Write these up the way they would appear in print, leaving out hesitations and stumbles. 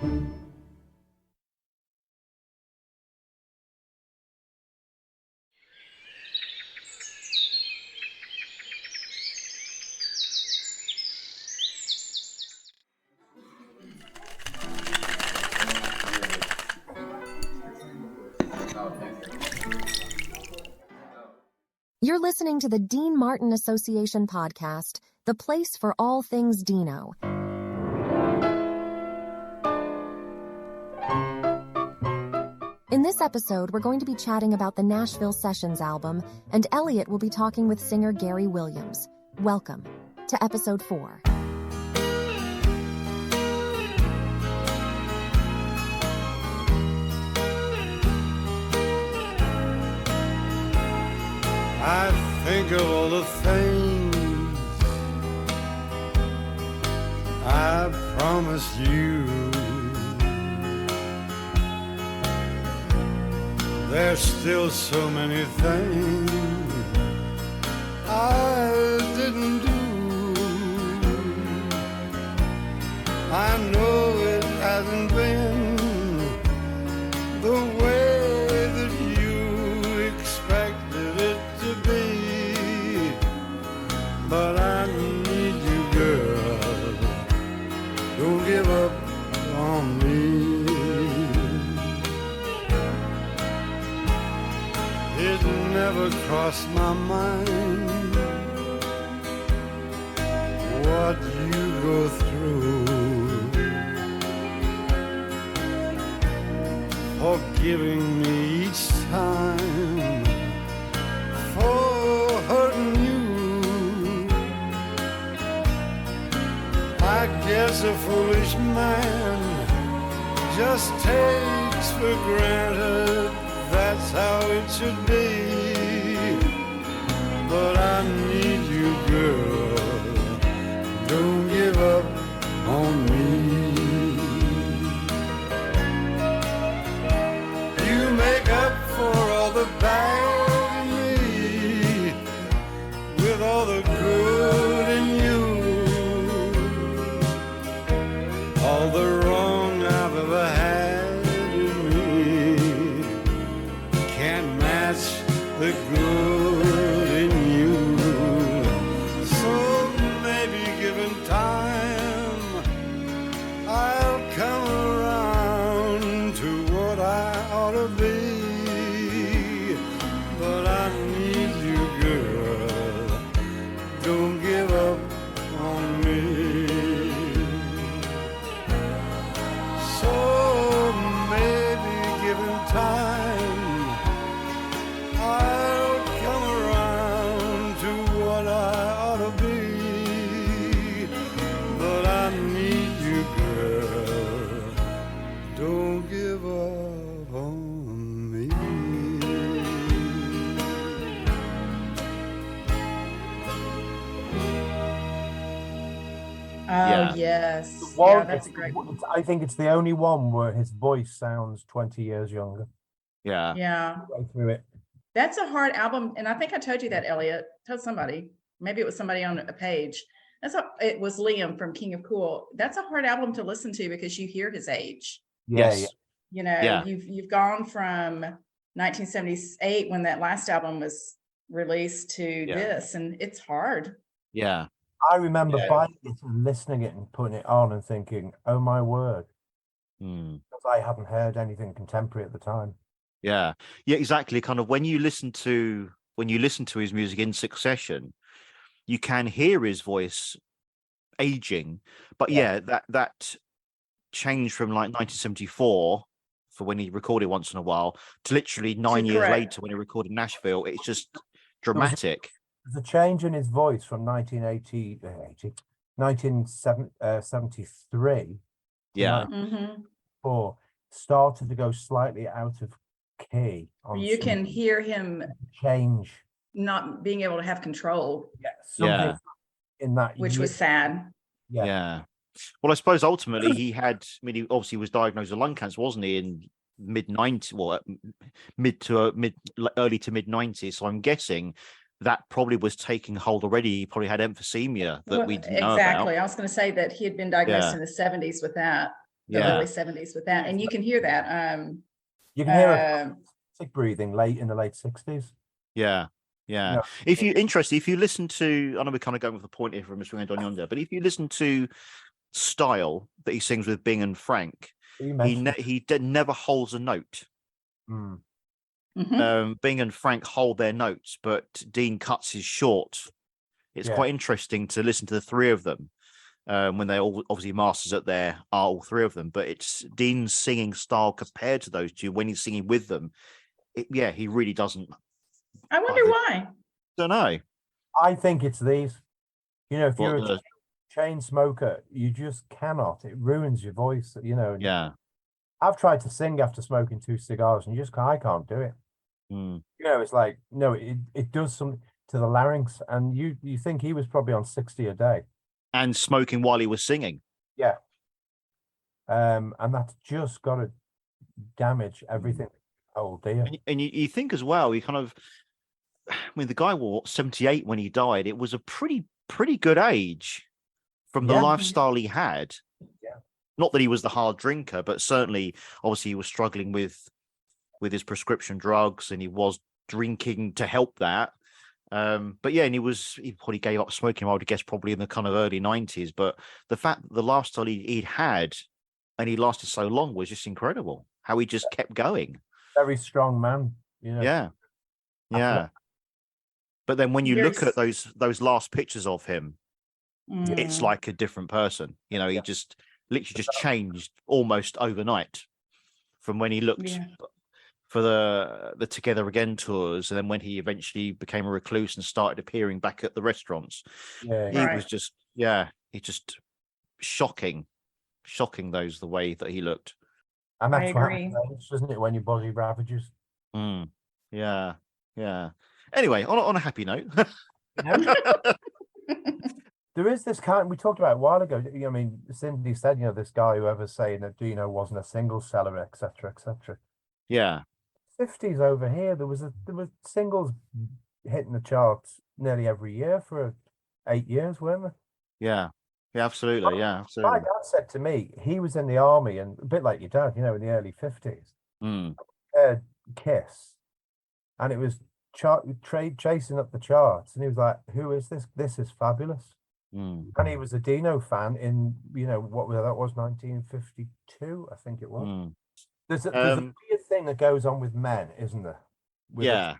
You're listening to the Dean Martin Association podcast, the place for all things Dino. In this episode, we're going to be chatting about the Nashville Sessions album, and Elliot will be talking with singer Gary Williams. Welcome to episode 4. I think of all the things I promised you. There's still so many things I didn't do. I know it hasn't been the way that you expected it to be, but I need you, girl. Don't give up on me. It never crossed my mind what you go through, forgiving me each time for hurting you. I guess a foolish man just takes for granted that's how it should be, but I need you, girl. Don't give up on me. You make up for all the bad in me with all the good in you. All the wrong I've ever had in me can't match the good in you. So maybe given time, I'll come around to what I ought to be, but I need you, girl. Don't give up on me. So maybe given time, I'll come around to what I ought to be, but I need you, girl. Don't give up on me. Oh, yes. Well, Yeah, that's a great one. I think it's the only one where his voice sounds 20 years younger. Yeah. Yeah. Go through it. That's a hard album. And I think I told you that, Elliot. Told somebody. Maybe it was somebody on a page. It was Liam from King of Cool. That's a hard album to listen to because you hear his age. Yeah, Yes. You know, Yeah. you've gone from 1978 when that last album was released to this, and it's hard. Yeah. I remember Yeah. buying it and listening it and putting it on and thinking, oh my word, Mm. because I hadn't heard anything contemporary at the time. Yeah. Yeah, exactly. Kind of when you listen to his music in succession, you can hear his voice aging. But yeah, that change from like 1974 for when he recorded Once in a While to literally 9 years Correct. later when he recorded Nashville, it's just dramatic. There's a change in his voice from 1973 Yeah. Mm-hmm. or started to go slightly out of key. You can hear him change. not being able to have control, Something in that, which was sad. Yeah. Well, I suppose ultimately he obviously was diagnosed with lung cancer, wasn't he, in mid-90s, well, early to mid-90s. So I'm guessing that probably was taking hold already. He probably had emphysema that we didn't know about. Exactly. I was going to say that he had been diagnosed in the 70s with that. the Yeah. early 70s with that. And you can hear that. You can hear a sick breathing in the late 60s. Yeah. Yeah. No. If you listen to, I know we're kind of going with the point here from Swing Don Yonder, but if you listen to Style that he sings with Bing and Frank, he never holds a note. Mm. Mhm. Bing and Frank hold their notes, but Dean cuts his short. It's quite interesting to listen to the three of them when they're all obviously masters at their are all three of them. But it's Dean's singing style compared to those two when he's singing with them. He really doesn't. I wonder why. Don't know. I think it's these. You know, if you're What, a chain smoker, you just cannot. It ruins your voice. You know. Yeah. I've tried to sing after smoking 2 cigars, and I can't do it. Mm. You know, it's like it does something to the larynx, and you think he was probably on 60 a day And smoking while he was singing. Yeah. And that's just got to damage everything. Oh dear. And you think as well, he kind of, I mean, the guy was 78 when he died. It was a pretty good age from the lifestyle he had. Yeah. Not that he was the hard drinker, but certainly, obviously, he was struggling with his prescription drugs, and he was drinking to help that. But yeah, and he probably gave up smoking, I would guess, probably in the kind of early 90s. But the fact that the lifestyle he'd had and he lasted so long was just incredible. How he just kept going. Very strong man, you know. Yeah. But then when you look at those last pictures of him, it's like a different person. You know, he just literally just changed almost overnight from when he looked for the Together Again tours, and then when he eventually became a recluse and started appearing back at the restaurants. He was just shocking the way that he looked. And that's what happens, isn't it, when your body ravages? Yeah. Anyway, on a happy note. There is this kind, we talked about it a while ago. I mean, Cindy said, this guy who ever saying that Dino wasn't a single seller, etc., etc. Yeah. 50s over here, there were singles hitting the charts nearly every year for 8 years, weren't there? Yeah, absolutely. Yeah, absolutely. My dad said to me, he was in the army, and a bit like your dad, in the early 50s. Kiss, and it was chasing up the charts, and he was like, "Who is this? This is fabulous." And he was a Dino fan in, what was that? Was 1952, I think it was. There's a weird thing that goes on with men, isn't there? With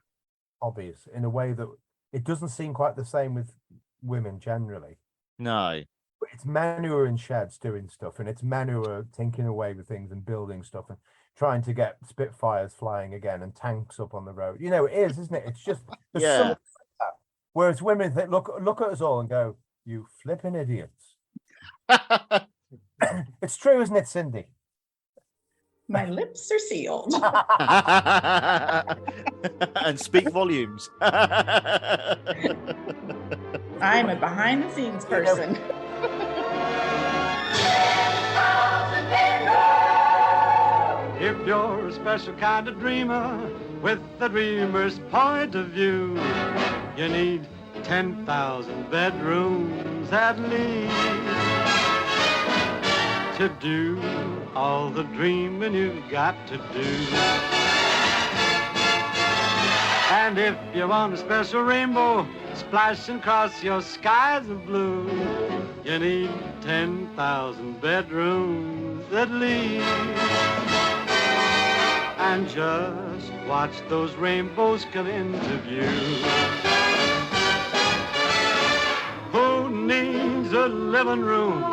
hobbies, in a way that it doesn't seem quite the same with women generally. No. But it's men who are in sheds doing stuff, and it's men who are tinkering away with things and building stuff and trying to get Spitfires flying again and tanks up on the road. It is, isn't it? It's just there's something like that. Whereas women think, look at us all and go, "You flipping idiots." It's true, isn't it, Cindy? My lips are sealed. And speak volumes. I'm a behind the scenes person. If you're a special kind of dreamer with a dreamer's point of view, you need 10,000 bedrooms at least to do all the dreaming you've got to do. And if you want a special rainbow splashing across your skies of blue, you need 10,000 bedrooms at least. And just watch those rainbows come into view. Who needs a living room,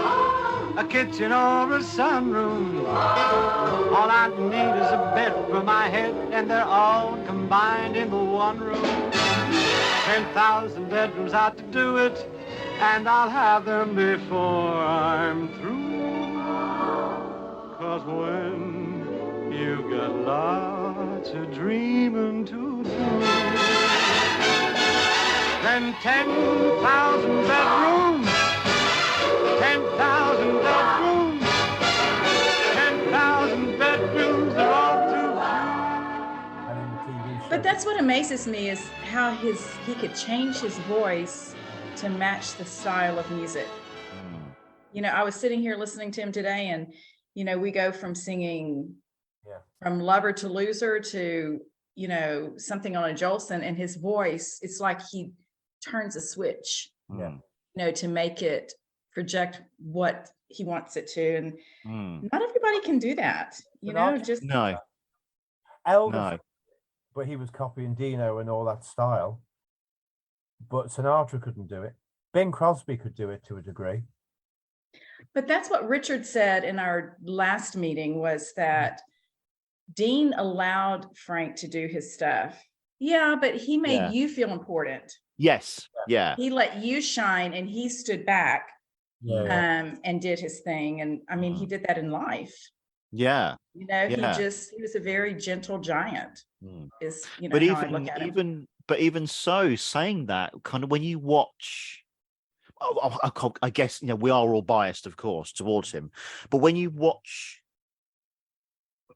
a kitchen or a sunroom? All I need is a bed for my head, and they're all combined in the one room. 10,000 bedrooms ought to do it, and I'll have them before I'm through. 'Cause when you've got lots of dreaming to do, then 10,000 bedrooms, 10,000 bedrooms, 10,000 bedrooms are all too few. But that's what amazes me, is how he could change his voice to match the style of music. I was sitting here listening to him today, and you know, we go from singing Yeah. from Lover to Loser to, you know, something on a Jolson, and his voice, it's like he turns a switch, Yeah. you know, to make it project what he wants it to. And not everybody can do that, you know, just No. Elvis, but he was copying Dino and all that style. But Sinatra couldn't do it. Bing Crosby could do it to a degree. But that's what Richard said in our last meeting, was that Dean allowed Frank to do his stuff. Yeah, but he made you feel important. Yes. Yeah. He let you shine, and he stood back and did his thing. And I mean, he did that in life. Yeah. You know, he was a very gentle giant. Is, you know, But how I look at him. even so, saying that, kind of when you watch, I guess, you know, we are all biased, of course, towards him, but when you watch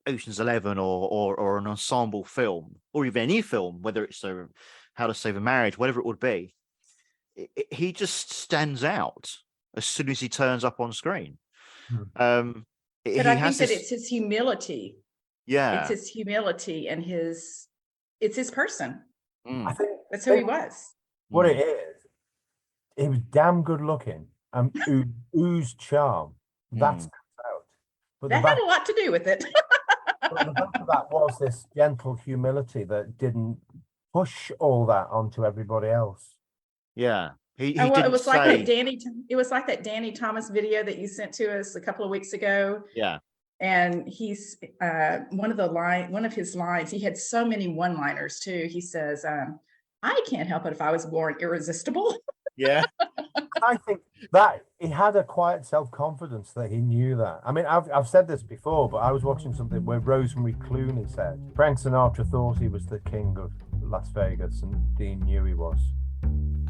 Ocean's 11 or an ensemble film, or even any film, whether it's How to Save a Marriage, whatever it would be, he just stands out as soon as he turns up on screen. But I think that it's his humility. Yeah. It's his humility and it's his person. I think That's who he was. What it is, he was damn good looking and oozed charm. That stands out. But that had a lot to do with it. But the back of that was this gentle humility that didn't push all that onto everybody else. Yeah. It was like that Danny Thomas video that you sent to us a couple of weeks ago. Yeah. And he's one of his lines, he had so many one-liners too. He says, I can't help it if I was born irresistible. Yeah. I think that he had a quiet self-confidence that he knew that. I mean, I've said this before, but I was watching something where Rosemary Clooney said Frank Sinatra thought he was the king of Las Vegas, and Dean knew he was.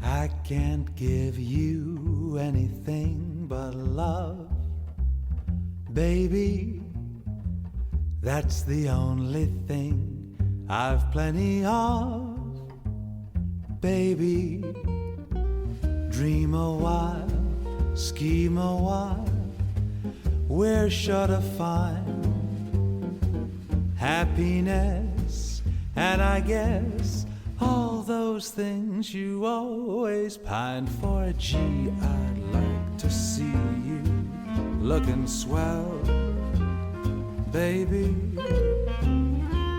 I can't give you anything but love, baby. That's the only thing I've plenty of, baby. Dream a while, scheme a while, we're sure to find happiness, and I guess all those things you always pined for. Gee, I'd like to see you looking swell, baby.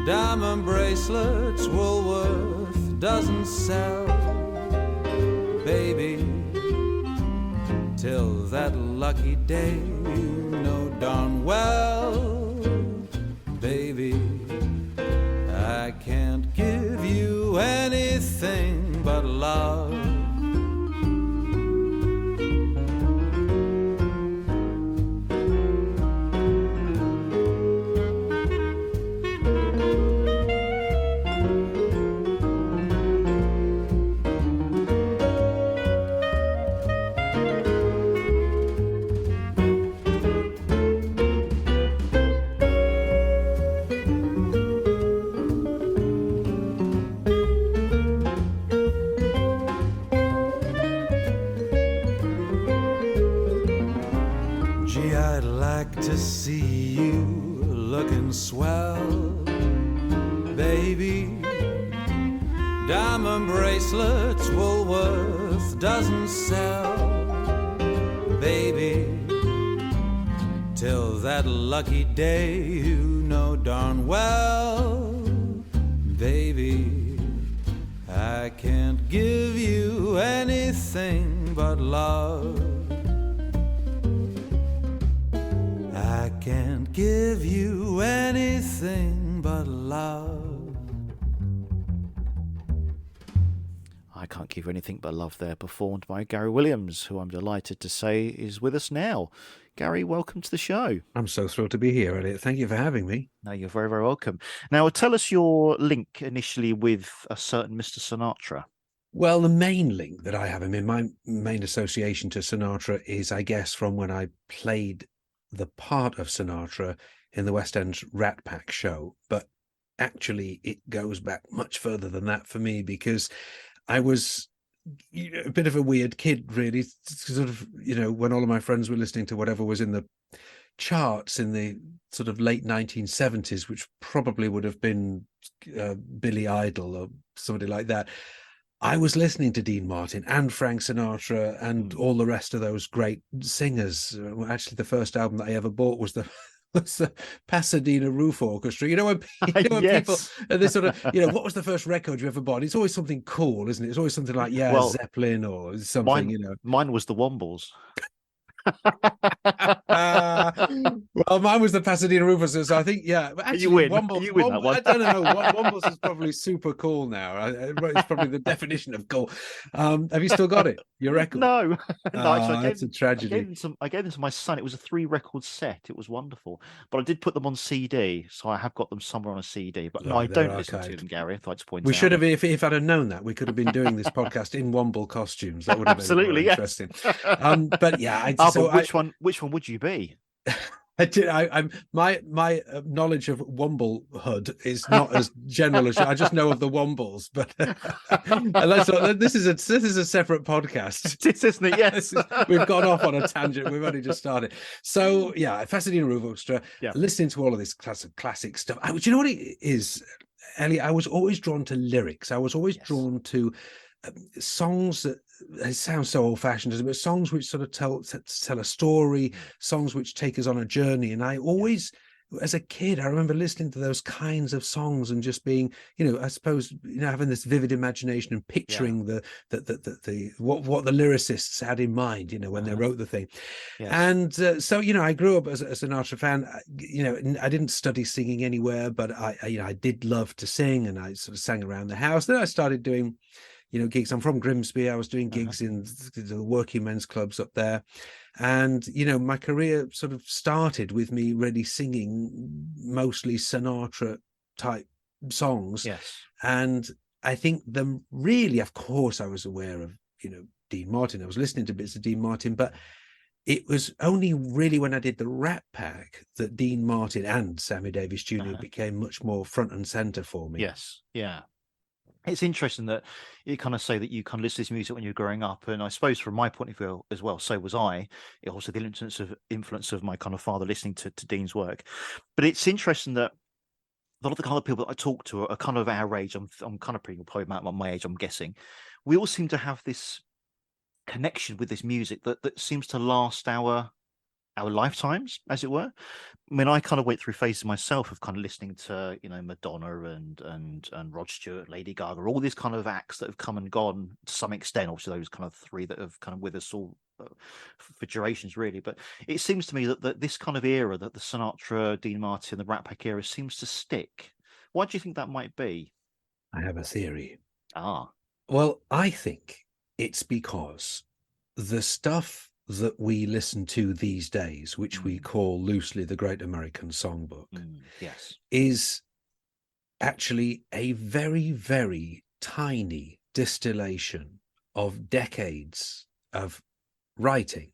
Diamond bracelets Woolworth doesn't sell, baby. Till that lucky day, you know darn well, baby, I can't give you anything but love. To see you looking swell, baby. Diamond bracelets Woolworth doesn't sell, baby. Till that lucky day, you know darn well, baby, I can't give you anything but love. I can't give you anything but love. I Can't Give You Anything But Love there, performed by Gary Williams, who I'm delighted to say is with us now. Gary, welcome to the show. I'm so thrilled to be here, Elliot. Thank you for having me. No, you're very, very welcome. Now, tell us your link initially with a certain Mr. Sinatra. Well, the main link that I have, I mean, my main association to Sinatra is, I guess, from when I played the part of Sinatra in the West End's Rat Pack show. But actually, it goes back much further than that for me, because I was a bit of a weird kid, really, sort of, when all of my friends were listening to whatever was in the charts in the sort of late 1970s, which probably would have been Billy Idol or somebody like that, I was listening to Dean Martin and Frank Sinatra and all the rest of those great singers. Actually, the first album that I ever bought was the Pasadena Roof Orchestra. You know when people and they sort of, what was the first record you ever bought? It's always something cool, isn't it? It's always something like Zeppelin or something. Mine was the Wombles. Well, mine was the Pasadena Roof Orchestra, so I think actually, you win. Wombles, You win that one. I don't know. Wombles is probably super cool now. It's probably the definition of cool. Have you still got it? Your record? No, actually, that's a tragedy. I gave them to my son. It was a 3-record set. It was wonderful, but I did put them on CD, so I have got them somewhere on a CD. But no, I don't listen to them, Gary. I'd like to point out. We should have, if I'd have known that, we could have been doing this podcast in Womble costumes. That would have been absolutely interesting. But yeah, which one would you be? My knowledge of Womblehood is not as general as I just know of the Wombles, but this is a separate podcast. It is, isn't it? Yes, we've gone off on a tangent. We've only just started. So yeah, Pasadena Roof Orchestra. Yeah. Listening to all of this classic stuff. Do you know what it is, Elliot? I was always drawn to lyrics. I was always drawn to songs that, it sounds so old-fashioned, but songs which sort of tell a story, songs which take us on a journey. And I always, as a kid, I remember listening to those kinds of songs and just being, I suppose, having this vivid imagination and picturing what the lyricists had in mind, when they wrote the thing. Yes. And so, I grew up as a Sinatra fan. I didn't study singing anywhere, but I did love to sing, and I sort of sang around the house. Then I started doing gigs. I'm from Grimsby. I was doing gigs in the working men's clubs up there. And, my career sort of started with me really singing mostly Sinatra type songs. Yes. And I think of course, I was aware of, Dean Martin. I was listening to bits of Dean Martin, but it was only really when I did the Rat Pack that Dean Martin and Sammy Davis Jr. became much more front and center for me. Yes. Yeah. It's interesting that you kind of say that you kind of listen to this music when you're growing up, and I suppose from my point of view as well, so was I. It also the influence of my kind of father listening to Dean's work. But it's interesting that a lot of the kind of people that I talk to are kind of our age. I'm kind of pretty probably about my age, I'm guessing. We all seem to have this connection with this music that seems to last our lifetimes, as it were. I mean, I kind of went through phases myself of kind of listening to, Madonna and Rod Stewart, Lady Gaga, all these kind of acts that have come and gone to some extent. Obviously, those kind of three that have kind of with us all for durations, really. But it seems to me that this kind of era, that the Sinatra, Dean Martin, the Rat Pack era, seems to stick. Why do you think that might be? I have a theory. Well, I think it's because the stuff that we listen to these days, which we call loosely the Great American Songbook, is actually a very, very tiny distillation of decades of writing.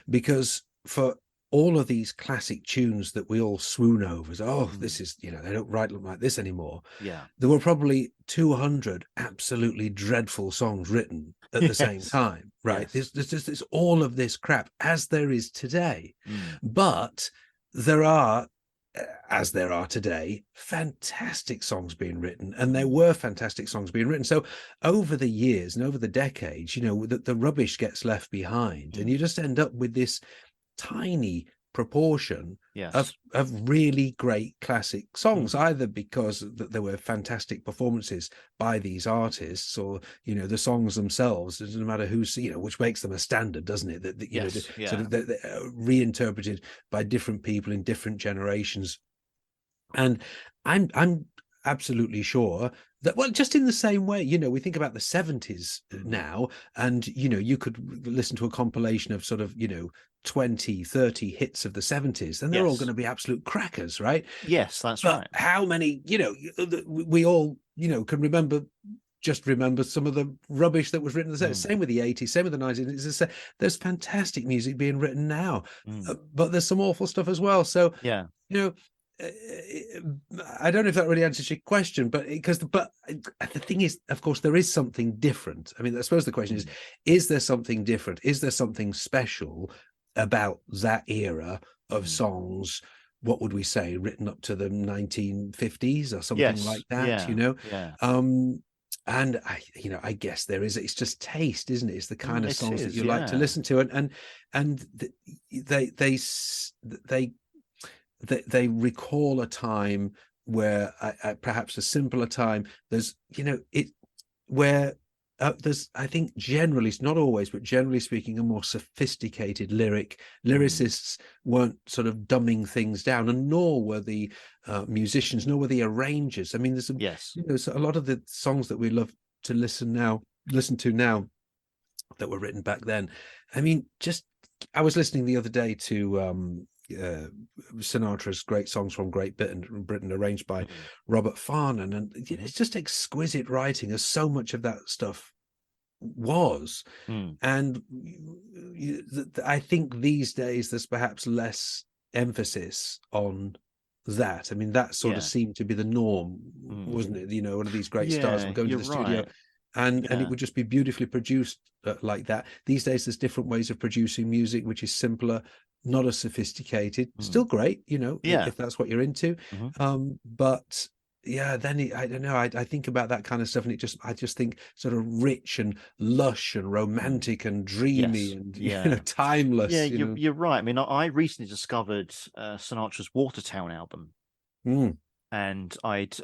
Because for all of these classic tunes that we all swoon over, this is, they don't write like this anymore. Yeah. There were probably 200 absolutely dreadful songs written at the same time, right? Yes. There's all of this crap, as there is today. But there are, as there are today, fantastic songs being written, and there were fantastic songs being written. So over the years and over the decades, the rubbish gets left behind, and you just end up with this tiny proportion of really great classic songs, either because there were fantastic performances by these artists, or the songs themselves. It doesn't matter who's, which makes them a standard, doesn't it? That sort of they're reinterpreted by different people in different generations. And I'm absolutely sure that, well, just in the same way, we think about the 70s now, and you could listen to a compilation of sort of 20, 30 hits of the 70s, and they're all going to be absolute crackers, right? Yes, that's right. How many, we all, can remember some of the rubbish that was written in the 70s. Same with the 80s, same with the 90s. There's fantastic music being written now, but there's some awful stuff as well. So, I don't know if that really answers your question, but the thing is, of course, there is something different. I mean, I suppose the question is there something different? Is there something special about that era of songs, what would we say, written up to the 1950s or something like that, you know? Yeah. And I guess it's just taste, isn't it? It's the kind of songs that you like to yeah. listen to, and they recall a time where perhaps a simpler time. There's where there's, I think, generally, not always, but generally speaking, a more sophisticated lyricists weren't sort of dumbing things down, and nor were the musicians, nor were the arrangers. I mean, there's a lot of the songs that we love to listen to now that were written back then. I mean, I was listening the other day to Sinatra's Great Songs from Great Britain, arranged by Robert Farnon, and it's just exquisite writing, as so much of that stuff was. And I think these days there's perhaps less emphasis on that. I mean, that sort of seemed to be the norm, wasn't it? One of these great stars would go into the studio and it would just be beautifully produced like that. These days there's different ways of producing music, which is simpler, not as sophisticated, still great, if that's what you're into. But then I don't know, I think about that kind of stuff, and I just think sort of rich and lush and romantic and dreamy and timeless. Yeah, you're right. I mean, I recently discovered Sinatra's Watertown album, and I've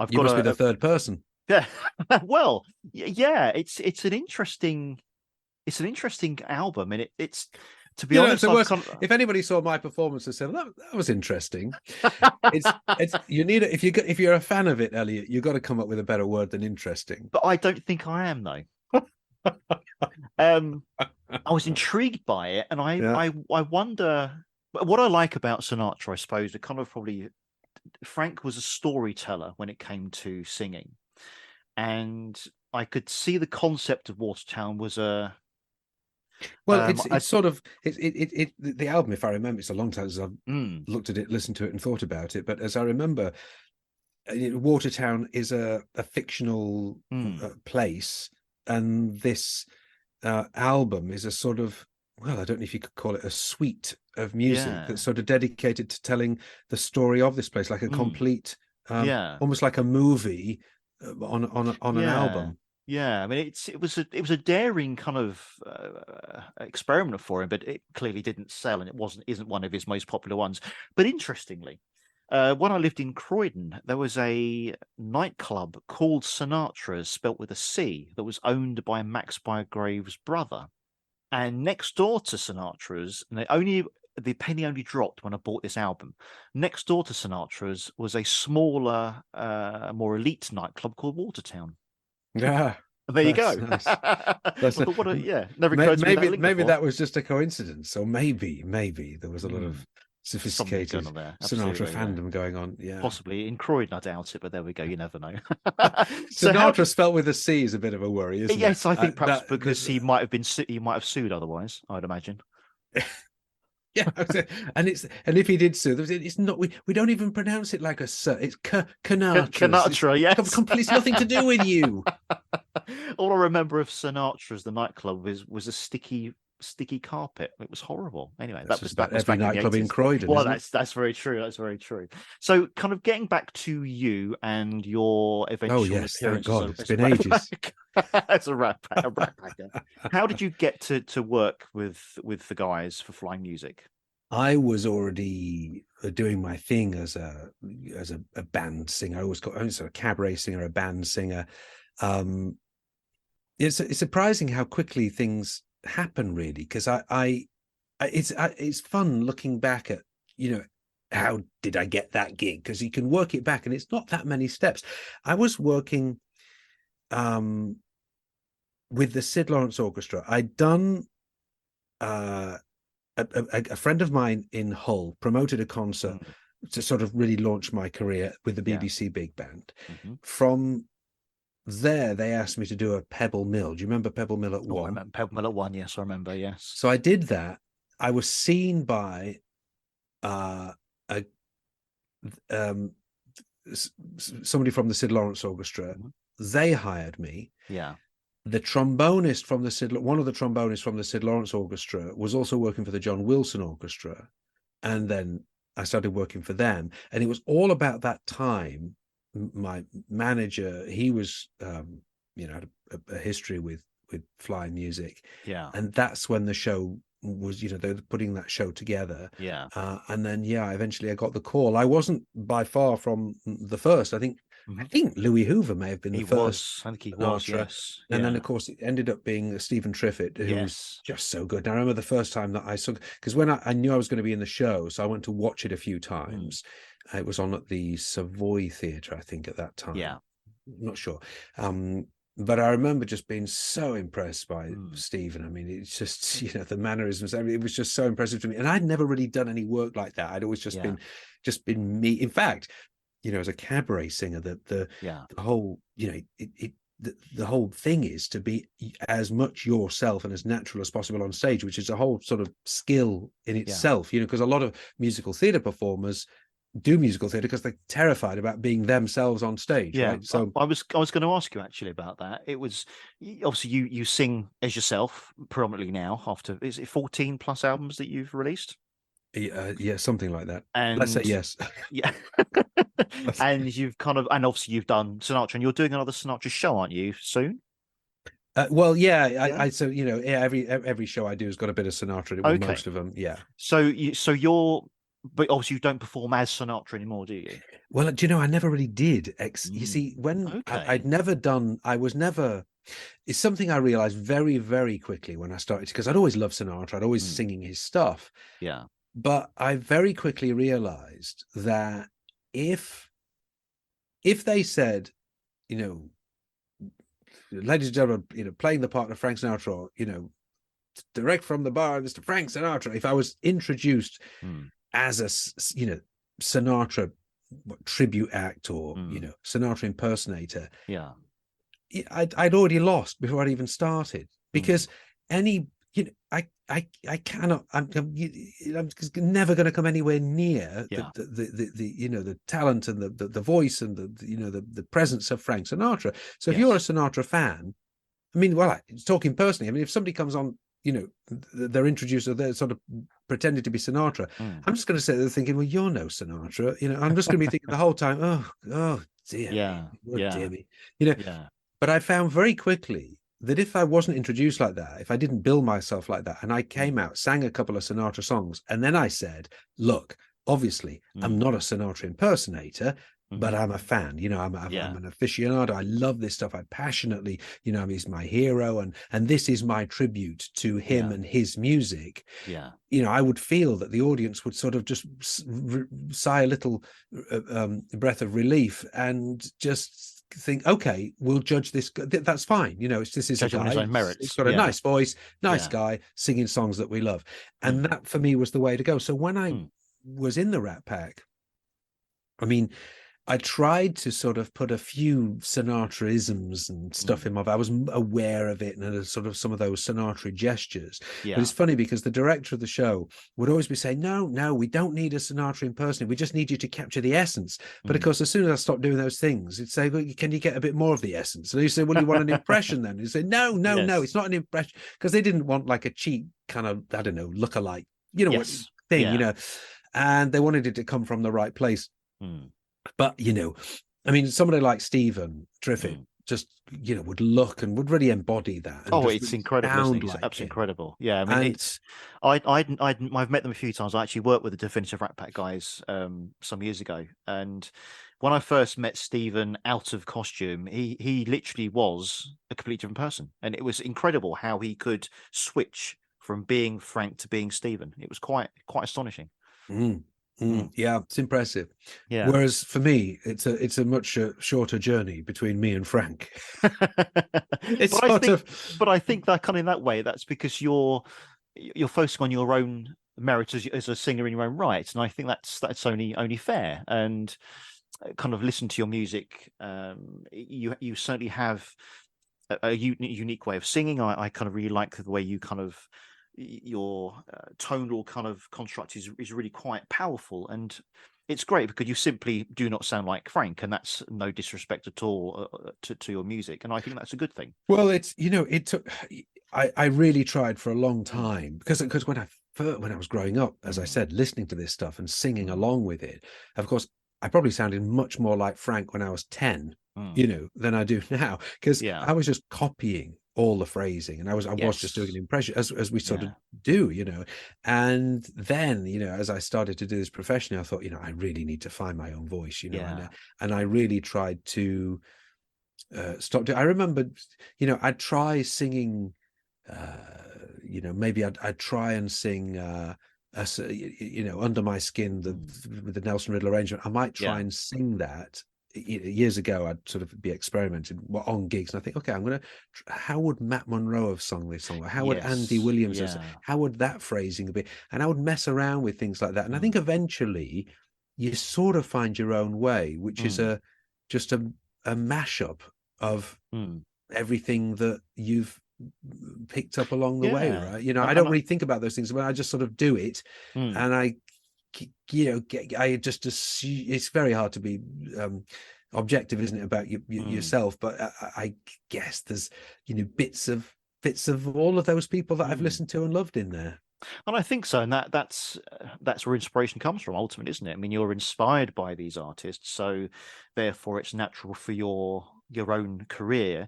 you must be the third person. Yeah, well, yeah, it's an interesting album, and it's. To be honest, if anybody saw my performance and said that was interesting, you need it. If you're a fan of it, Elliot, you've got to come up with a better word than interesting. But I don't think I am, though. I was intrigued by it, and I wonder what I like about Sinatra. I suppose it kind of probably Frank was a storyteller when it came to singing, and I could see the concept of Watertown was a. Well, it's sort of the album, if I remember, it's a long time since I've looked at it, listened to it, and thought about it. But as I remember, Watertown is a fictional place, and this album is a sort of, well, I don't know if you could call it a suite of music that's sort of dedicated to telling the story of this place, like a complete, almost like a movie on an album. Yeah, I mean, it was a daring kind of experiment for him, but it clearly didn't sell, and isn't one of his most popular ones. But interestingly, when I lived in Croydon, there was a nightclub called Sinatra's, spelt with a C, that was owned by Max Bygrave's brother. And next door to Sinatra's, and the penny only dropped when I bought this album. Next door to Sinatra's was a smaller, more elite nightclub called Watertown. Yeah, there you go. Nice. Never occurred to me maybe that was just a coincidence, or maybe there was a lot of sophisticated Sinatra fandom going on. Yeah, possibly in Croydon. I doubt it, but there we go. You never know. Sinatra spelt with a C is a bit of a worry, isn't it? Yes, I think perhaps because he might have sued otherwise. I'd imagine. Yeah, and if he did sue, it's not. We don't even pronounce it like a sir. It's Sinatra. Sinatra, yes. Completely nothing to do with you. All I remember of Sinatra's, the nightclub, was a sticky carpet. It was horrible. Anyway, that was every nightclub in Croydon. Well, that's very true. That's very true. So, kind of getting back to you and your eventual appearance. Thank God, it's been ages. As a rat packer. How did you get to work with the guys for Flying Music? I was already doing my thing as a band singer. I was a cabaret singer, a band singer. It's surprising how quickly things happen, really, because it's fun looking back at, how did I get that gig? Because you can work it back, and it's not that many steps. I was working with the Sid Lawrence Orchestra. I'd done a friend of mine in Hull promoted a concert to sort of really launch my career with the BBC Big Band. From there, they asked me to do a Pebble Mill. Do you remember Pebble Mill at One? I remember Pebble Mill at One. Yes, I remember. Yes. So I did that. I was seen by somebody from the Sid Lawrence Orchestra. They hired me. Yeah. The trombonist from one of the trombonists from the Sid Lawrence Orchestra was also working for the John Wilson Orchestra, and then I started working for them, and it was all about that time. My manager, he was, had a history with Fly Music, and that's when the show was, they were putting that show together, and then eventually I got the call. I wasn't by far from the first. I think Louis Hoover may have been the first. I think he Sinatra. was, yes. And then, of course, it ended up being Stephen Triffitt, who was just so good. And I remember the first time that I saw, because when I knew I was going to be in the show, so I went to watch it a few times. It was on at the Savoy Theatre, I think, at that time. Yeah. I'm not sure. But I remember just being so impressed by Stephen. I mean, it's just, the mannerisms. I mean, it was just so impressive to me. And I'd never really done any work like that. I'd always just been me. In fact, as a cabaret singer, the whole, the whole thing is to be as much yourself and as natural as possible on stage, which is a whole sort of skill in itself, because a lot of musical theatre performers do musical theatre because they're terrified about being themselves on stage. Right? So I was going to ask you actually about that. It was obviously you sing as yourself predominantly now after, is it 14 plus albums that you've released? Yeah, something like that. And let's say yes. Yeah. And you've obviously you've done Sinatra, and you're doing another Sinatra show, aren't you, soon? Well, I so every show I do has got a bit of Sinatra in it, with most of them. Yeah. So but obviously you don't perform as Sinatra anymore, do you? Well, do you know, I never really did. You see, when I'd never done, it's something I realized very, very quickly when I started, because I'd always loved Sinatra. I'd always singing his stuff. Yeah. But I very quickly realized that if they said, ladies and gentlemen, playing the part of Frank Sinatra, direct from the bar, Mr. Frank Sinatra, if I was introduced as a, Sinatra tribute act or, Sinatra impersonator, I'd already lost before I'd even started, because I cannot. I'm never going to come anywhere near the talent and the voice and the presence of Frank Sinatra. So if you're a Sinatra fan, I mean, talking personally, I mean, if somebody comes on, they're introduced or they're sort of pretending to be Sinatra, I'm just going to sit there thinking, well, you're no Sinatra. I'm just going to be thinking the whole time, oh dear, dear me, But I found very quickly that if I wasn't introduced like that, if I didn't build myself like that, and I came out, sang a couple of Sinatra songs, and then I said, look, obviously, I'm not a Sinatra impersonator, but I'm a fan, I'm an aficionado. I love this stuff. I passionately, he's my hero, and this is my tribute to him and his music. Yeah. I would feel that the audience would sort of just sigh a little breath of relief and just think, okay, we'll judge this. That's fine. This is a guy. His own merits. He's got a nice voice, nice guy singing songs that we love. And that for me was the way to go. So when I was in the Rat Pack, I mean, I tried to sort of put a few Sinatra-isms and stuff in my. I was aware of it and sort of some of those Sinatra gestures. But it's funny because the director of the show would always be saying, no, we don't need a Sinatra impersonator. We just need you to capture the essence. But of course, as soon as I stopped doing those things, it'd say, well, can you get a bit more of the essence? And you say, well, you want an impression then? You say, no, it's not an impression, because they didn't want like a cheap kind of, I don't know, lookalike, thing, and they wanted it to come from the right place. But, I mean, somebody like Stephen Triffitt just, would look and would really embody that. Oh, it's incredible. It's absolutely incredible. Yeah. I mean, I've met them a few times. I actually worked with the Definitive Rat Pack guys some years ago. And when I first met Stephen out of costume, he literally was a completely different person. And it was incredible how he could switch from being Frank to being Stephen. It was quite astonishing. Yeah, it's impressive. Yeah. Whereas for me, it's a much shorter journey between me and Frank. But I think that kind of in that way, that's because you're focusing on your own merit as a singer in your own right, and I think that's only fair. And kind of listen to your music. You certainly have a unique way of singing. I kind of really like the way you kind of. Your tonal kind of construct is really quite powerful, and it's great because you simply do not sound like Frank, and that's no disrespect at all to your music, and I think that's a good thing. Well, it's it took. I really tried for a long time, because when I was growing up, as I said, listening to this stuff and singing along with it, of course, I probably sounded much more like Frank when I was 10, than I do now, because I was just copying all the phrasing, and I was just doing an impression, as we sort of do, and then, as I started to do this professionally, I thought, I really need to find my own voice, and I really tried to stop doing. I remember, I'd try singing, maybe I'd try and sing Under My Skin, with the Nelson Riddle arrangement. I might try and sing that. Years ago, I'd sort of be experimenting on gigs, and I think, okay, how would Matt Monro have sung this song? Or how would Andy Williams have? How would that phrasing be? And I would mess around with things like that. And I think eventually you sort of find your own way, which is just a mashup of everything that you've picked up along the way, right? I don't really think about those things, but I just sort of do it, and I just assume. It's very hard to be objective, isn't it, about yourself? But I guess there's bits of all of those people that I've listened to and loved in there. And I think so, and that's where inspiration comes from, ultimately, isn't it? I mean, you're inspired by these artists, so therefore it's natural for your own career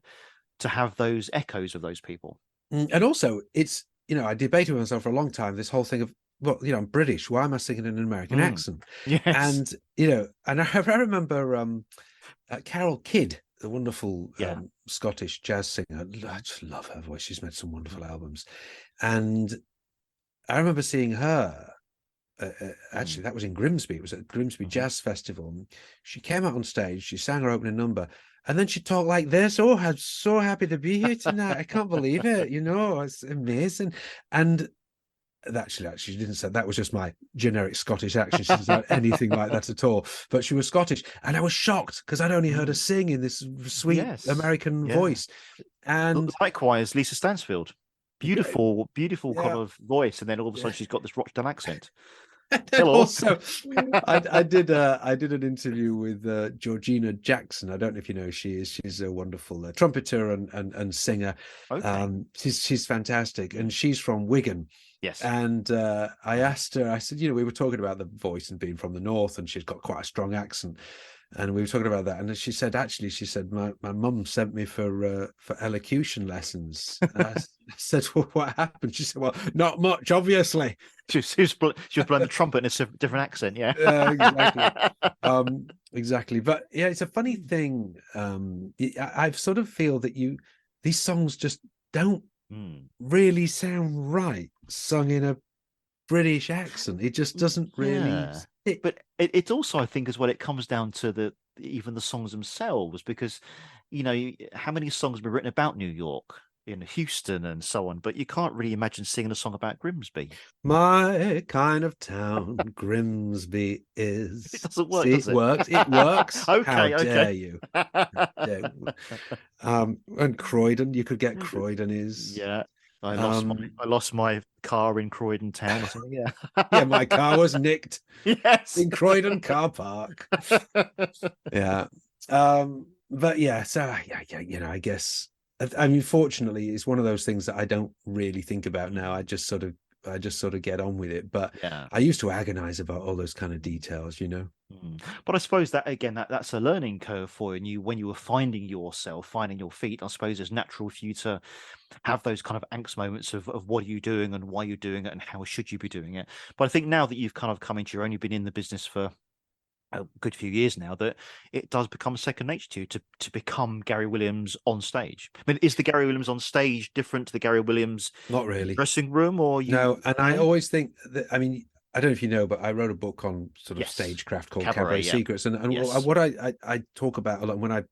to have those echoes of those people. And also, it's I debated with myself for a long time this whole thing of, well, I'm British, why am I singing in an American accent? Yes. And and I remember Carol Kidd, the wonderful Scottish jazz singer. I just love her voice. She's made some wonderful albums, and I remember seeing her. Actually, that was in Grimsby. It was at Grimsby Jazz Festival. She came out on stage. She sang her opening number, and then she talked like this. Oh, I'm so happy to be here tonight. I can't believe it. It's amazing. And actually, she didn't say that. Was just my generic Scottish accent. She didn't say anything like that at all. But she was Scottish, and I was shocked because I'd only heard her sing in this sweet American voice. And likewise, Lisa Stansfield, beautiful kind of voice, and then all of a sudden she's got this Rochdale accent. Also, I did an interview with Georgina Jackson. I don't know if you know who she is. She's a wonderful trumpeter and singer. Okay. She's fantastic, and she's from Wigan. Yes. And I asked her, I said, we were talking about the voice and being from the north, and she's got quite a strong accent. And we were talking about that, and she said, my mum sent me for elocution lessons. I said, well, what happened? She said, well, not much, obviously. She was playing the trumpet in a different accent, exactly. Exactly. But yeah, it's a funny thing. I sort of feel that these songs just don't really sound right sung in a British accent. It just doesn't really stick. But it also, I think, as well, it comes down to even the songs themselves, because how many songs have been written about New York, in Houston and so on, but you can't really imagine singing a song about Grimsby. My kind of town, Grimsby is. It doesn't work, does it? It works. It works. Okay, How okay. dare you? How dare you? And Croydon, you could get Croydon is. Yeah. I lost my car in Croydon town or something. Yeah. Yeah, my car was nicked. Yes. In Croydon car park. Yeah. But yeah, so yeah, I guess. I mean, fortunately, it's one of those things that I don't really think about now. I just sort of get on with it. But I used to agonize about all those kind of details, But I suppose that, again, that's a learning curve for you. When you were finding yourself, finding your feet, I suppose it's natural for you to have those kind of angst moments of what are you doing and why you're doing it and how should you be doing it. But I think now that you've kind of come into your own, you've been in the business for a good few years now, that it does become second nature to you to become Gary Williams on stage. I mean, is the Gary Williams on stage different to the Gary Williams not really dressing room, or no? And I always think that, I mean, I don't know if you know, but I wrote a book on sort of stagecraft called Cabaret Secrets, and what I talk about a lot when I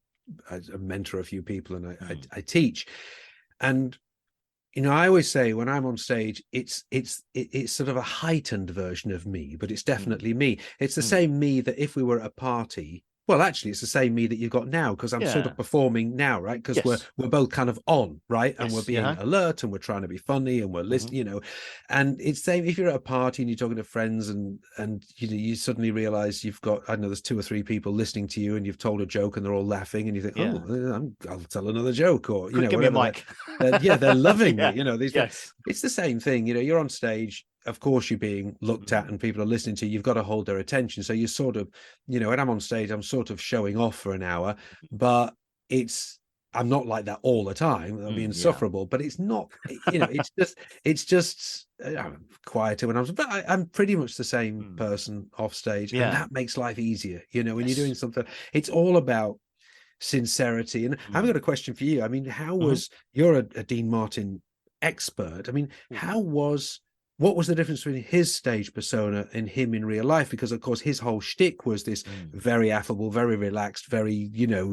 mentor a few people and I teach, and I always say when I'm on stage, it's sort of a heightened version of me, but it's definitely me. It's the same me that if we were at a party Well, actually, it's the same me that you've got now, because I'm sort Yeah. of performing now, right? Because Yes. we're both kind of on, right? And we're Yes. being alert, and we're trying to be funny, and we're listening, And it's same if you're at a party and you're talking to friends, and you suddenly realize you've got, I don't know, there's 2 or 3 people listening to you, and you've told a joke, and they're all laughing, and you think, I'll tell another joke, or Give me a whatever. mic. They're loving Yeah. it. These. Yes. It's the same thing. You're on stage. Of course, you're being looked at and people are listening to you. You've got to hold their attention. So you're sort of, when I'm on stage, I'm sort of showing off for an hour, but I'm not like that all the time. That'll be insufferable, but it's not, it's just quieter when but I'm pretty much the same person off stage. And that makes life easier. When you're doing something, it's all about sincerity. And I've got a question for you. I mean, how was, you're a Dean Martin expert. I mean, what was the difference between his stage persona and him in real life? Because of course his whole shtick was this very affable, very relaxed, very,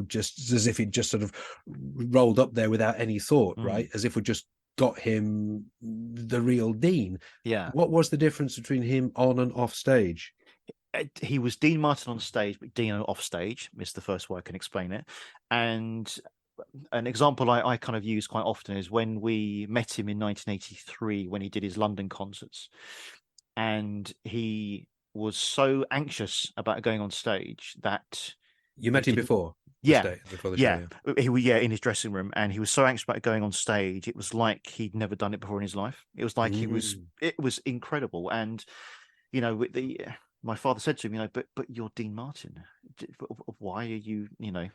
just as if he'd just sort of rolled up there without any thought, right? As if we just got him the real Dean. Yeah. What was the difference between him on and off stage? He was Dean Martin on stage, but Dean off stage is the first way I can explain it. And an example I kind of use quite often is when we met him in 1983 when he did his London concerts, and he was so anxious about going on stage that you met him before. Before the show, in his dressing room, and he was so anxious about going on stage. It was like he'd never done it before in his life. It was like it was incredible. And my father said to him, but you're Dean Martin. Why are you,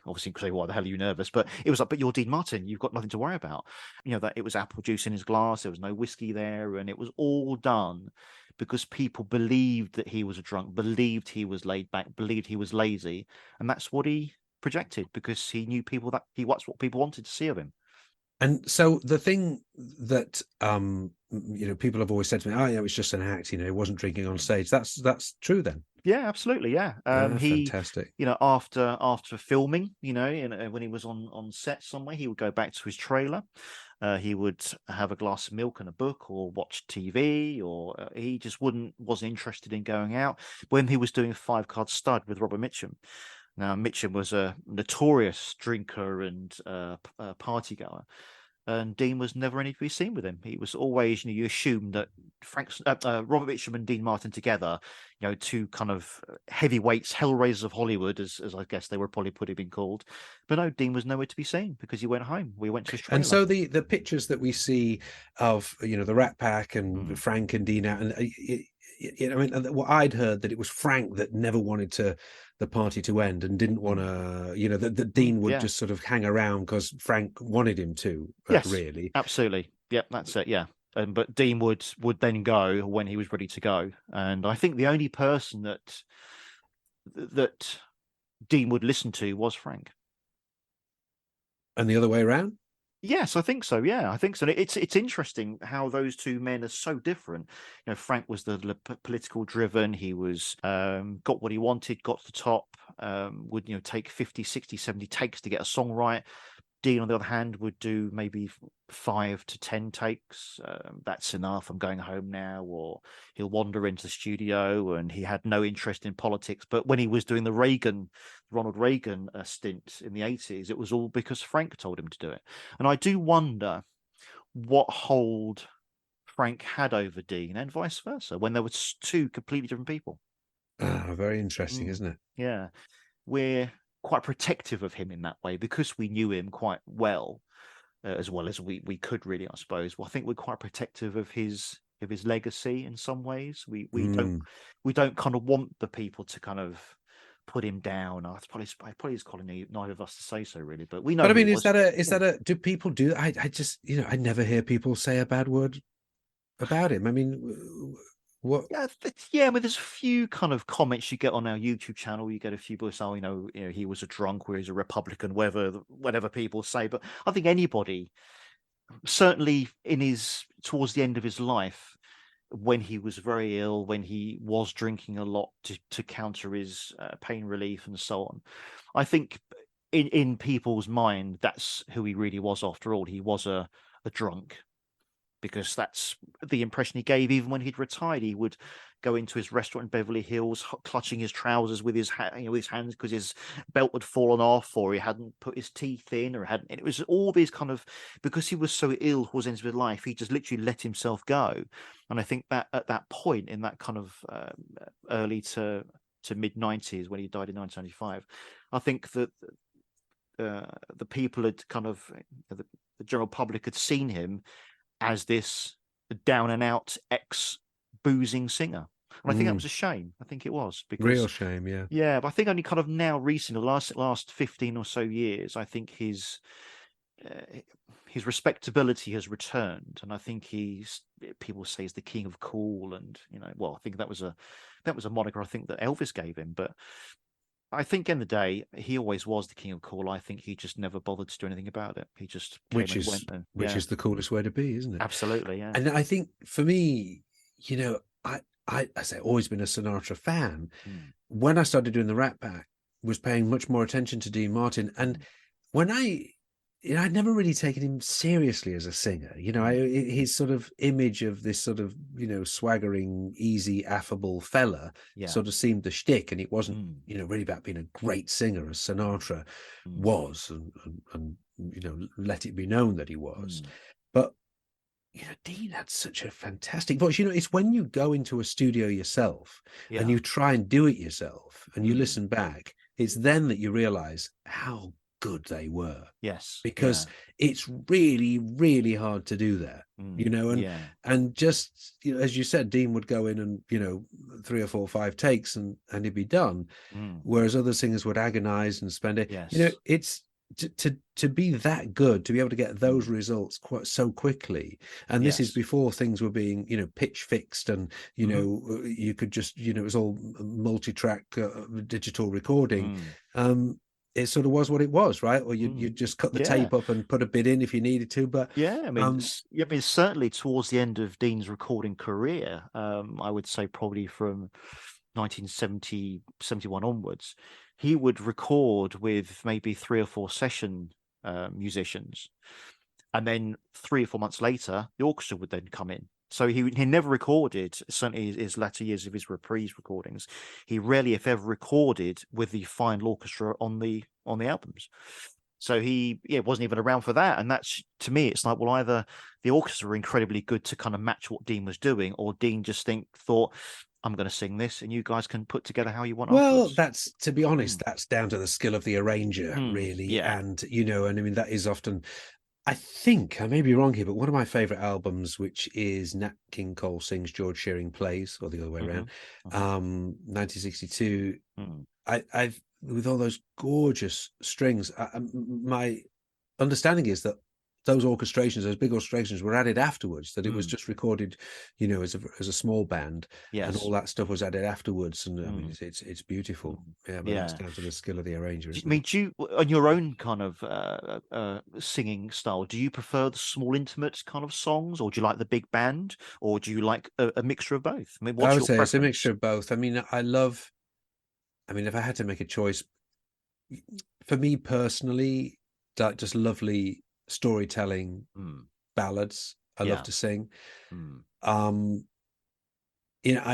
obviously say, why the hell are you nervous? But it was like, but you're Dean Martin. You've got nothing to worry about. That it was apple juice in his glass. There was no whiskey there. And it was all done because people believed that he was a drunk, believed he was laid back, believed he was lazy. And that's what he projected because he knew that's what people wanted to see of him. And so the thing that people have always said to me, it's just an act, he wasn't drinking on stage. That's true then. Yeah, absolutely. Yeah. Fantastic. After filming, when he was on set somewhere, he would go back to his trailer. He would have a glass of milk and a book or watch TV, or he just wasn't interested in going out. When he was doing 5 Card Stud with Robert Mitchum. Now, Mitchum was a notorious drinker and party goer, and Dean was never any to be seen with him. He was always, you assumed that Robert Mitchum and Dean Martin together, 2 kind of heavyweights, hellraisers of Hollywood, as I guess they were probably would have been called. But no, Dean was nowhere to be seen because he went home. We went to his trailer. And so the pictures that we see of, the Rat Pack and Frank and Dean out, and what I'd heard that it was Frank that never wanted the party to end and didn't want to, that Dean would just sort of hang around because Frank wanted him to. Yes, really, absolutely. Yep, that's it. Yeah, but Dean would then go when he was ready to go, and I think the only person that Dean would listen to was Frank. And the other way around. Yes, I think so. Yeah, I think so. It's interesting how those 2 men are so different. Frank was the political driven. He was got what he wanted, got to the top, would take 50, 60, 70 takes to get a song right. Dean, on the other hand, would do maybe 5 to 10 takes. That's enough. I'm going home now. Or he'll wander into the studio, and he had no interest in politics. But when he was doing the Ronald Reagan stint in the 80s, it was all because Frank told him to do it. And I do wonder what hold Frank had over Dean and vice versa when there were 2 completely different people. Very interesting, isn't it? Yeah. We're quite protective of him in that way because we knew him quite well as we could really, I suppose. Well, I think we're quite protective of his legacy in some ways. We don't kind of want the people to kind of put him down. It's probably is calling neither of us to say so really, but we know. But I mean, is that a do people do? I just I never hear people say a bad word about him. I mean, what? Yeah. I mean, there's a few kind of comments you get on our YouTube channel. You get a few people say, he was a drunk, or he's a Republican, whatever people say. But I think anybody, certainly towards the end of his life, when he was very ill, when he was drinking a lot to counter his pain relief and so on, I think in people's mind, that's who he really was. After all, he was a drunk. because that's the impression he gave. Even when he'd retired, he would go into his restaurant in Beverly Hills, clutching his trousers with his with his hands because his belt had fallen off, or he hadn't put his teeth in, or hadn't. It was all these kind of, because he was so ill towards the end of his life, he just literally let himself go. And I think that at that point, in that kind of early to mid 90s, when he died in 1995, I think that the people had kind of, the general public had seen him as this down and out ex-boozing singer. And I think that was a shame. I think it was, because real shame. Yeah, but I think only kind of now recently, the last 15 or so years, I think his respectability has returned, and I think people say he's the king of cool, and well, I think that was a moniker I think that Elvis gave him, but I think in the day he always was the king of cool. I think he just never bothered to do anything about it. He just which is the coolest way to be, isn't it? Absolutely, yeah. And I think for me, I say always been a Sinatra fan. When I started doing the Rat Pack, was paying much more attention to Dean Martin, and when I'd never really taken him seriously as a singer. His sort of image of this sort of, swaggering, easy, affable fella sort of seemed the shtick, and it wasn't, really about being a great singer as Sinatra was, and let it be known that he was. But, Dean had such a fantastic voice. It's when you go into a studio yourself and you try and do it yourself and you listen back, it's then that you realize how good they were. Yes, because it's really, really hard to do that. And just as you said, Dean would go in and 3 or 4 or 5 takes and he'd be done, whereas other singers would agonize and spend it. It's to be that good, to be able to get those results quite so quickly, and this is before things were being pitch fixed, and you could just it was all multi-track digital recording. It sort of was what it was, right? Or you just cut the tape up and put a bit in if you needed to. But I mean, certainly towards the end of Dean's recording career, I would say probably from 1970, 71 onwards, he would record with maybe 3 or 4 session musicians, and then 3 or 4 months later, the orchestra would then come in. So he never recorded, certainly his latter years of his reprise recordings, he rarely, if ever, recorded with the final orchestra on the albums. So he wasn't even around for that. And that's, to me, it's like, well, either the orchestra were incredibly good to kind of match what Dean was doing, or Dean just thought, I'm going to sing this and you guys can put together how you want. Well, afterwards. that's, to be honest, that's down to the skill of the arranger, really. And, and I mean, that is often, I think, I may be wrong here, but one of my favorite albums, which is Nat King Cole Sings, George Shearing Plays, or the other way around, 1962, I've, with all those gorgeous strings, my understanding is that those orchestrations, those big orchestrations, were added afterwards. That it was just recorded, as a small band, and all that stuff was added afterwards. And I mean, it's beautiful. But that's down to the skill of the arranger. I mean, do you, on your own kind of singing style, do you prefer the small, intimate kind of songs, or do you like the big band, or do you like a mixture of both? I mean, I would say it's a mixture of both. I mean, if I had to make a choice, for me personally, just lovely storytelling ballads I love to sing. I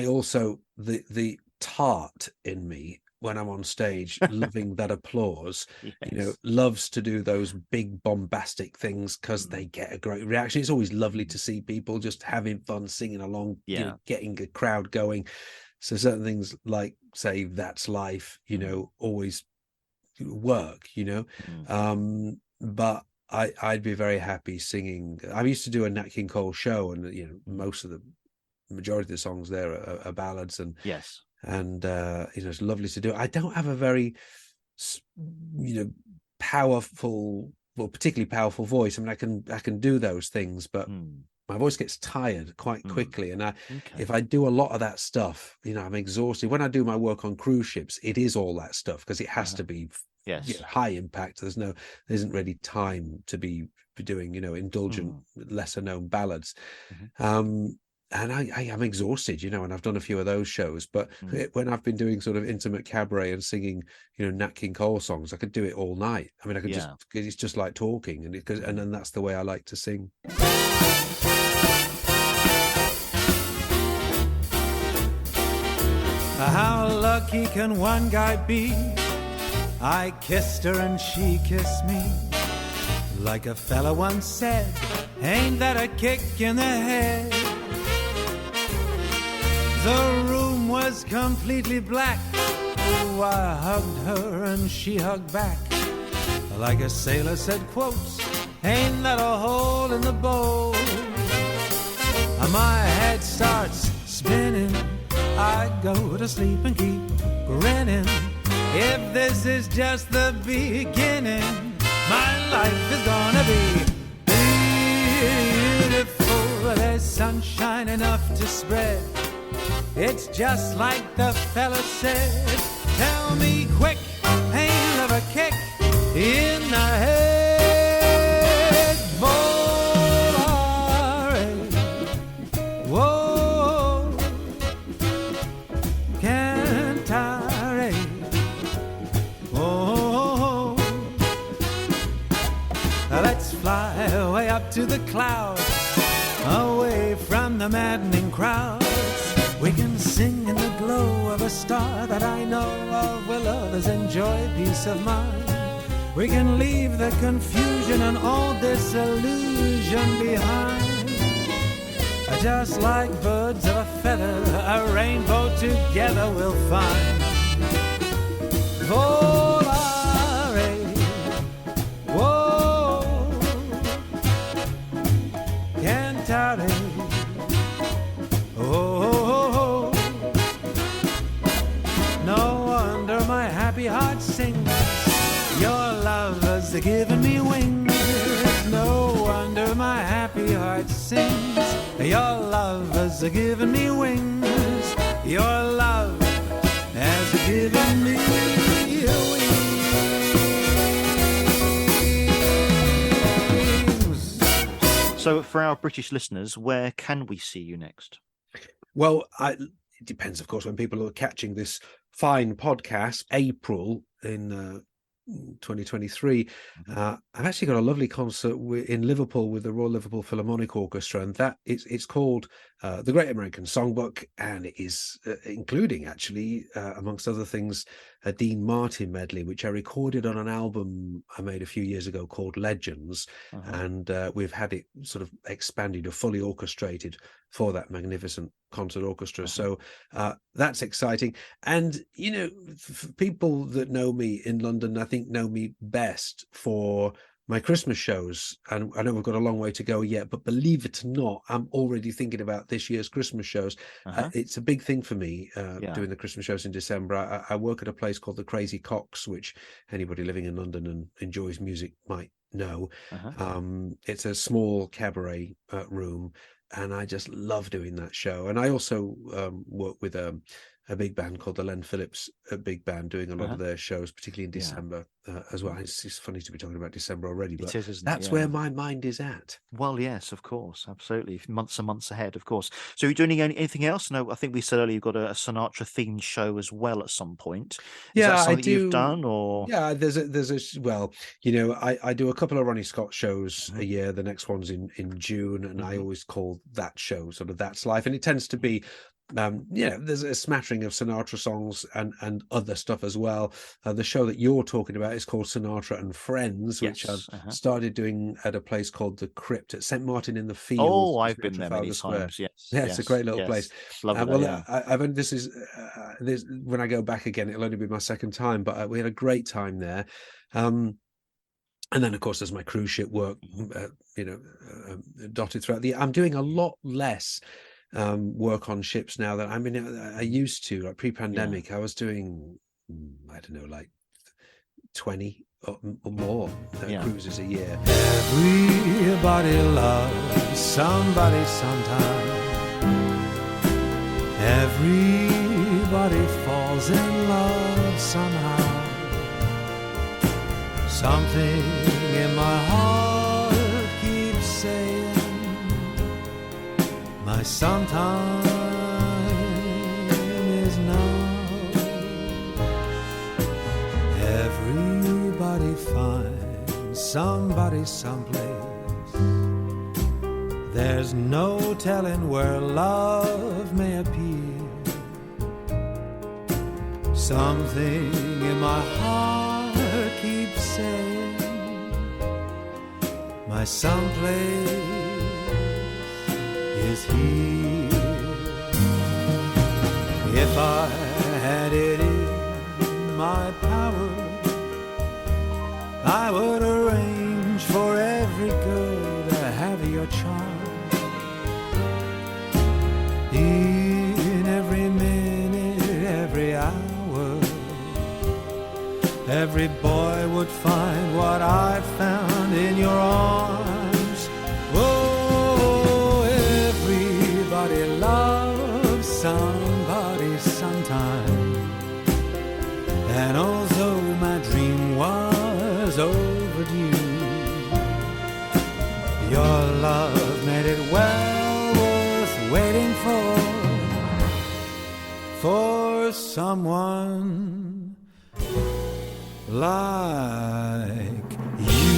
also, the tart in me when I'm on stage, loving that applause, loves to do those big bombastic things because they get a great reaction. It's always lovely to see people just having fun, singing along, getting a crowd going. So certain things like, say, That's Life, always work, but I'd be very happy singing. I used to do a Nat King Cole show, and most of the majority of the songs there are ballads, and it's lovely to do. I don't have a very powerful, well, particularly powerful voice. I mean, I can do those things, but my voice gets tired quite quickly, and if I do a lot of that stuff, I'm exhausted. When I do my work on cruise ships, it is all that stuff because it has to be high impact. There isn't really time to be doing indulgent, lesser known ballads. And I am exhausted, and I've done a few of those shows, but when I've been doing sort of intimate cabaret and singing Nat King Cole songs, I could do it all night. I mean, I could it's just like talking, and then that's the way I like to sing. How lucky can one guy be? I kissed her and she kissed me. Like a fella once said, ain't that a kick in the head? The room was completely black. Oh, I hugged her and she hugged back. Like a sailor said, quotes, ain't that a hole in the boat? My head starts spinning. I go to sleep and keep grinning. If this is just the beginning, my life is gonna be beautiful. There's sunshine enough to spread. It's just like the fella said. Tell me quick, ain't love a kick in the head? Volare, whoa, cantare, oh. Let's fly way up to the clouds, away from the maddening crowds. We can sing in the glow of a star that I know of, where lovers enjoy peace of mind. We can leave the confusion and all disillusion behind. Just like birds of a feather, a rainbow together we'll find. Volare, whoa, cantare, oh, no wonder my happy heart sings. Your love has given me wings. No wonder my happy heart sings. Your love has given me wings. Your love has given me wings. So for our British listeners, where can we see you next? Well, it depends, of course, when people are catching this fine podcast. April in 2023, I've actually got a lovely concert in Liverpool with the Royal Liverpool Philharmonic Orchestra, and that it's called the Great American Songbook, and it is including actually amongst other things a Dean Martin medley, which I recorded on an album I made a few years ago called Legends, and we've had it sort of expanded or fully orchestrated for that magnificent concert orchestra. So that's exciting. And, you know, people that know me in London, I think know me best for my Christmas shows. And I know we've got a long way to go yet, but believe it or not, I'm already thinking about this year's Christmas shows. It's a big thing for me doing the Christmas shows in December. I work at a place called the Crazy Cocks, which anybody living in London and enjoys music might know. It's a small cabaret room, and I just love doing that show. And I also work with a big band called the Len Phillips Big Band, doing a lot of their shows, particularly in December as well. It's funny to be talking about December already, but that's where my mind is at. Well, yes, of course, absolutely. Months and months ahead, of course. So you're doing anything else? No, I think we said earlier you've got a Sinatra themed show as well at some point. Is that something you've done, or? Yeah, there's a well, you know, I do a couple of Ronnie Scott shows a year. The next one's in June, and I always call that show sort of That's Life, and it tends to be there's a smattering of Sinatra songs and other stuff as well. The show that you're talking about is called Sinatra and Friends, which I've started doing at a place called the Crypt at St. Martin in the Fields. Oh, I've been there many times. Yes, it's a great little place. Lovely. This when I go back again, it'll only be my second time, but we had a great time there. And then, of course, there's my cruise ship work, dotted throughout the year. I'm doing a lot less work on ships now that I used to. Like pre-pandemic, I was doing, I don't know, like 20 or more cruises a year. Everybody loves somebody sometime. Everybody falls in love somehow. Something in my heart keeps saying my sometime is now. Everybody finds somebody someplace. There's no telling where love may appear. Something in my heart keeps saying my someplace is here. If I had it in my power, I would arrange for every girl to have your charm. In every minute, every hour, every boy would find what I found in your arms. Oh, everybody loves somebody sometime. And although my dream was overdue, your love made it well worth waiting for someone like you.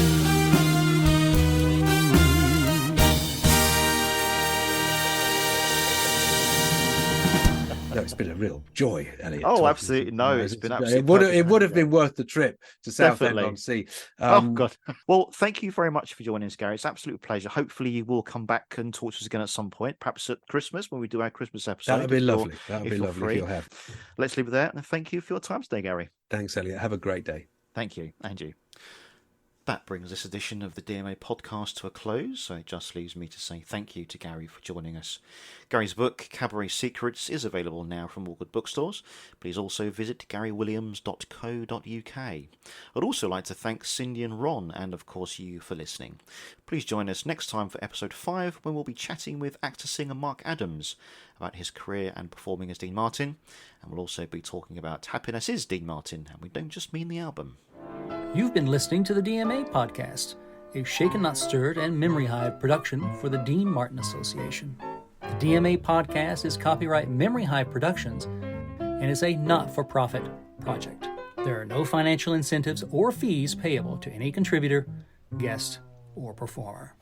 No, it's been a real joy, Elliot. Oh, absolutely. No, it's been absolutely it would have been worth the trip to Southend-on-Sea. Oh, God. Well, thank you very much for joining us, Gary. It's an absolute pleasure. Hopefully you will come back and talk to us again at some point, perhaps at Christmas when we do our Christmas episode. That would be lovely. That would be lovely if you'll have. Let's leave it there. And thank you for your time today, Gary. Thanks, Elliot. Have a great day. Thank you. And you. That brings this edition of the DMA podcast to a close, so it just leaves me to say thank you to Gary for joining us. Gary's book, Cabaret Secrets, is available now from all good bookstores. Please also visit garywilliams.co.uk. I'd also like to thank Cindy and Ron, and of course you, for listening. Please join us next time for episode 5, when we'll be chatting with actor-singer Mark Adams about his career and performing as Dean Martin, and we'll also be talking about Happiness is Dean Martin, and we don't just mean the album. You've been listening to the DMA Podcast, a Shaken Not Stirred and Memory Hive production for the Dean Martin Association. The DMA Podcast is copyright Memory Hive Productions and is a not-for-profit project. There are no financial incentives or fees payable to any contributor, guest, or performer.